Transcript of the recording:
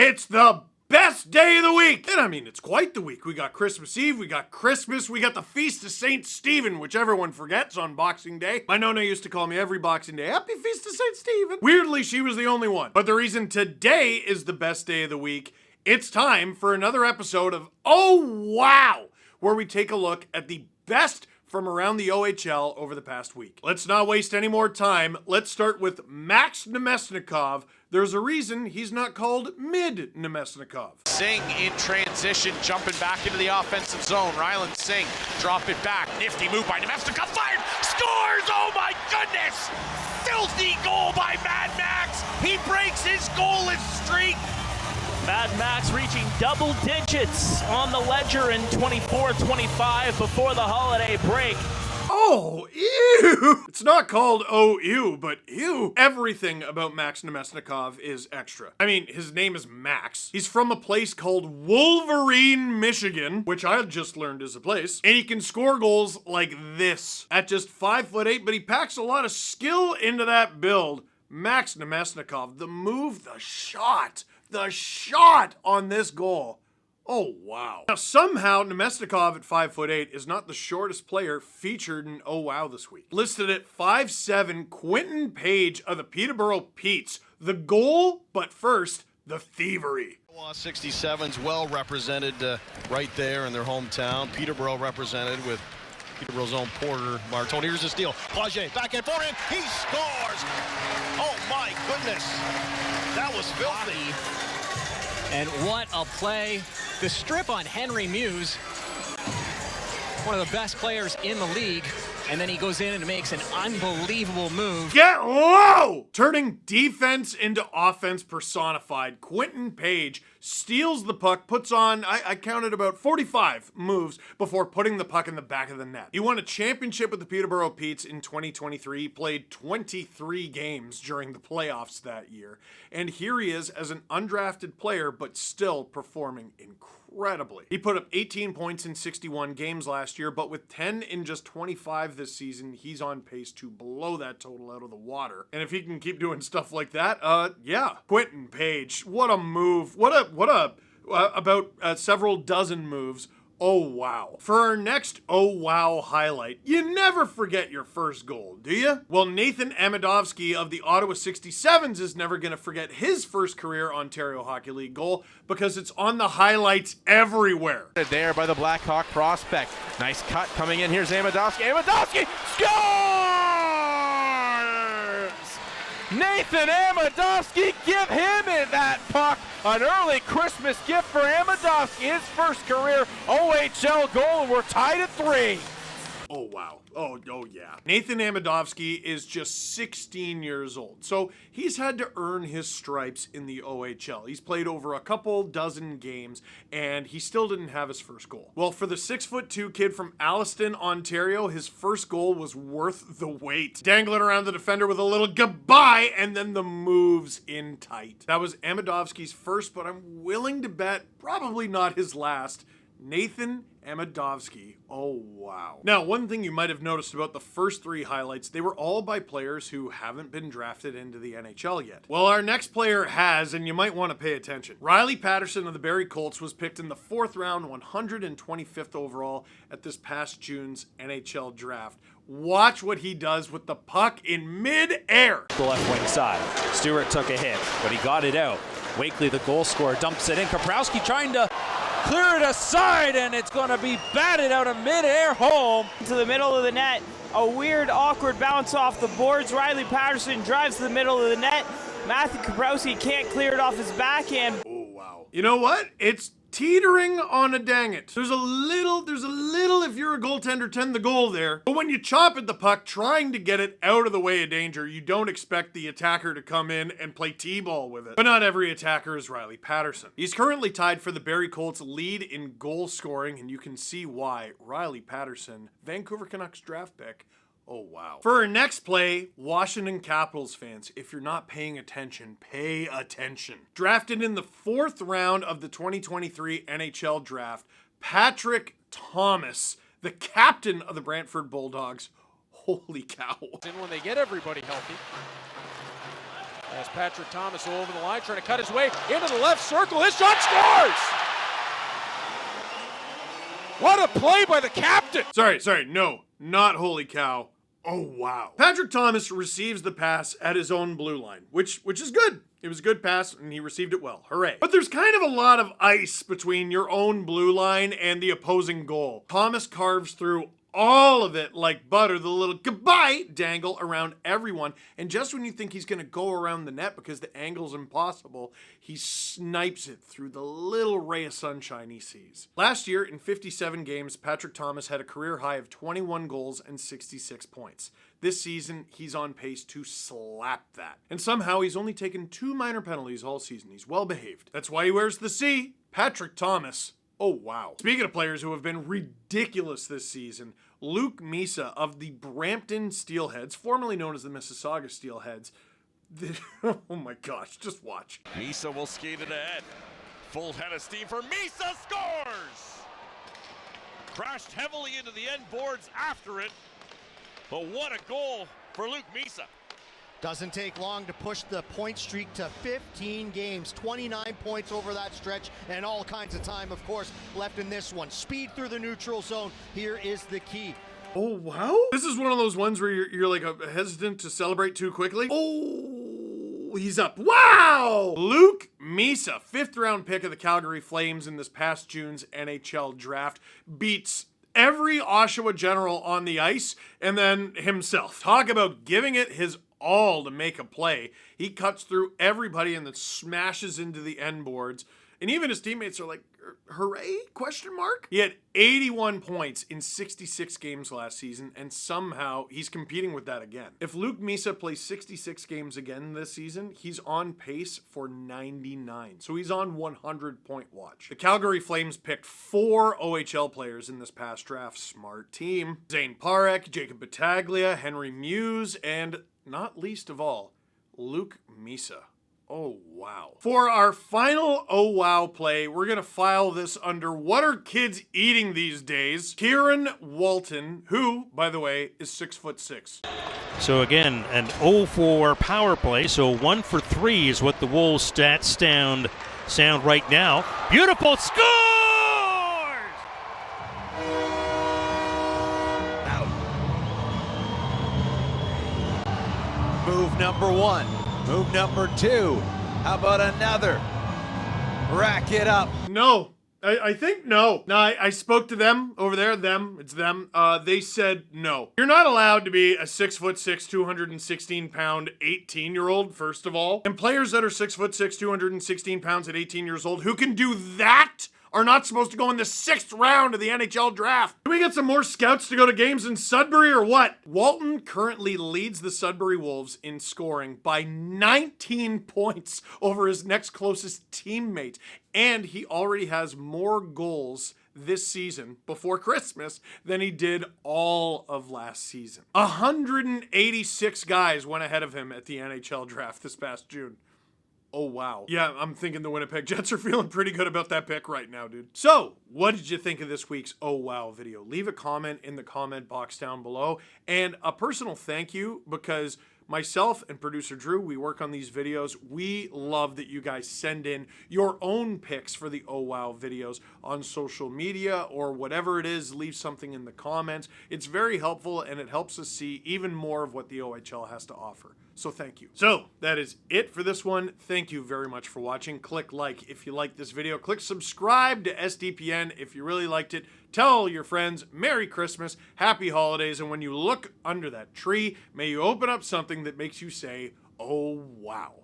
It's the best day of the week! And I mean, it's quite the week. We got Christmas Eve, we got Christmas, we got the Feast of St. Stephen, which everyone forgets on Boxing Day. My nonna used to call me every Boxing Day, Happy Feast of St. Stephen. Weirdly, she was the only one. But the reason today is the best day of the week, it's time for another episode of Oh Wow, where we take a look at the best from around the OHL over the past week. Let's not waste any more time. Let's start with Max Namestnikov. There's a reason he's not called mid-Namestnikov. Singh in transition, jumping back into the offensive zone. Ryland Singh, drop it back. Nifty move by Namestnikov, fired, scores! Oh my goodness! Filthy goal by Mad Max! He breaks his goalless streak! Mad Max reaching double digits on the ledger in 24-25 before the holiday break. Oh, ew! It's not called oh ew, but ew. Everything about Max Namestnikov is extra. I mean, his name is Max. He's from a place called Wolverine, Michigan, which I just learned is a place. And he can score goals like this at just 5'8", but he packs a lot of skill into that build. Max Namestnikov, the move, the shot on this goal. Oh, wow. Now, somehow, Namestnikov at 5'8" is not the shortest player featured in Oh Wow this week. Listed at 5'7", Quinton Paige of the Peterborough Petes. The goal, but first, the thievery. 67's well represented right there in their hometown. Peterborough represented with Peterborough's own Porter Martone. Here's the steal. Paige back and forth, he scores! Oh my goodness, that was filthy. And what a play. The strip on Henry Muse, one of the best players in the league, and then he goes in and makes an unbelievable move. Get low! Turning defense into offense personified, Quinton Paige steals the puck, puts on, I counted about 45 moves before putting the puck in the back of the net. He won a championship with the Peterborough Petes in 2023. He played 23 games during the playoffs that year. And here he is as an undrafted player, but still performing incredibly. He put up 18 points in 61 games last year, but with 10 in just 25 this season, he's on pace to blow that total out of the water. And if he can keep doing stuff like that, yeah. Quinton Paige, what a move. About several dozen moves. Oh, wow. For our next oh, wow highlight, you never forget your first goal, do you? Well, Nathan Amodichuk of the Ottawa 67s is never going to forget his first career Ontario Hockey League goal because it's on the highlights everywhere. There by the Blackhawk prospect. Nice cut coming in. Here's Amodichuk. Amodichuk scores! Nathan Amodichuk, give him in that puck. An early Christmas gift for Amodichuk, his first career OHL goal, and we're tied at 3. Oh, wow. Oh, yeah. Nathan Amodichuk is just 16 years old, so he's had to earn his stripes in the OHL. He's played over a couple dozen games, and he still didn't have his first goal. Well, for the 6'2" kid from Alliston, Ontario, his first goal was worth the wait. Dangling around the defender with a little goodbye, and then the moves in tight. That was Amodichuk's first, but I'm willing to bet probably not his last. Nathan Amodichuk. Oh, wow. Now, one thing you might have noticed about the first 3 highlights, they were all by players who haven't been drafted into the NHL yet. Well, our next player has, and you might want to pay attention. Riley Patterson of the Barrie Colts was picked in the 4th round, 125th overall at this past June's NHL draft. Watch what he does with the puck in mid-air. The left wing side. Stewart took a hit, but he got it out. Wakely, the goal scorer, dumps it in. Kaprowski trying to clear it aside, and it's going to be batted out of mid-air home. To the middle of the net, a weird, awkward bounce off the boards. Riley Patterson drives to the middle of the net. Matthew Kaprowski can't clear it off his backhand. Oh, wow. You know what? It's teetering on a dang it. There's a little, if you're a goaltender, tend the goal there. But when you chop at the puck, trying to get it out of the way of danger, you don't expect the attacker to come in and play T-ball with it. But not every attacker is Riley Patterson. He's currently tied for the Barrie Colts lead in goal scoring, and you can see why. Riley Patterson, Vancouver Canucks draft pick. Oh, wow. For our next play, Washington Capitals fans, if you're not paying attention, pay attention. Drafted in the 4th round of the 2023 NHL draft, Patrick Thomas, the captain of the Brantford Bulldogs. Holy cow. And when they get everybody healthy. As Patrick Thomas over the line, trying to cut his way into the left circle. His shot scores! What a play by the captain! Sorry, no, not holy cow. Oh, wow. Patrick Thomas receives the pass at his own blue line, which is good. It was a good pass, and he received it well. Hooray. But there's kind of a lot of ice between your own blue line and the opposing goal. Thomas carves through all of it like butter, the little goodbye dangle around everyone. And just when you think he's going to go around the net because the angle's impossible, he snipes it through the little ray of sunshine he sees. Last year, in 57 games, Patrick Thomas had a career high of 21 goals and 66 points. This season, he's on pace to slap that. And somehow, he's only taken 2 minor penalties all season. He's well behaved. That's why he wears the C. Patrick Thomas. Oh, wow. Speaking of players who have been ridiculous this season, Luke Misa of the Brampton Steelheads, formerly known as the Mississauga Steelheads, oh my gosh, just watch. Misa will skate it ahead. Full head of steam for Misa, scores! Crashed heavily into the end boards after it, but what a goal for Luke Misa. Doesn't take long to push the point streak to 15 games, 29 points over that stretch, and all kinds of time, of course, left in this one. Speed through the neutral zone. Here is the key. Oh, wow. This is one of those ones where you're like hesitant to celebrate too quickly. Oh, he's up. Wow! Luke Misa, 5th round pick of the Calgary Flames in this past June's NHL draft, beats every Oshawa General on the ice and then himself. Talk about giving it his all to make a play. He cuts through everybody and then smashes into the end boards. And even his teammates are like, hooray? Question mark? He had 81 points in 66 games last season, and somehow he's competing with that again. If Luke Misa plays 66 games again this season, he's on pace for 99. So he's on 100-point watch. The Calgary Flames picked 4 OHL players in this past draft. Smart team. Zane Parek, Jacob Battaglia, Henry Muse, and not least of all, Luke Misa. Oh, wow. For our final oh, wow play, we're going to file this under what are kids eating these days? Kieron Walton, who, by the way, is 6'6". So again, an 0-4 power play. So 1 for 3 is what the Wolves stats sound right now. Beautiful scores! Move number 1. Move number 2. How about another? Rack it up. No. I think no. No, I spoke to them over there. It's them. They said no. You're not allowed to be a 6'6", 216-pound 18-year-old, first of all. And players that are 6'6", 216 pounds at 18 years old who can do that are not supposed to go in the 6th round of the NHL draft. Can we get some more scouts to go to games in Sudbury or what? Walton currently leads the Sudbury Wolves in scoring by 19 points over his next closest teammate. And he already has more goals this season before Christmas than he did all of last season. 186 guys went ahead of him at the NHL draft this past June. Oh, wow. Yeah, I'm thinking the Winnipeg Jets are feeling pretty good about that pick right now, dude. So, what did you think of this week's Oh, wow video? Leave a comment in the comment box down below. And a personal thank you, because myself and producer Drew, we work on these videos. We love that you guys send in your own picks for the Oh, wow videos on social media or whatever it is. Leave something in the comments. It's very helpful, and it helps us see even more of what the OHL has to offer. So thank you. So that is it for this one. Thank you very much for watching. Click like if you liked this video. Click subscribe to SDPN if you really liked it. Tell your friends Merry Christmas, Happy Holidays, and when you look under that tree, may you open up something that makes you say, oh wow.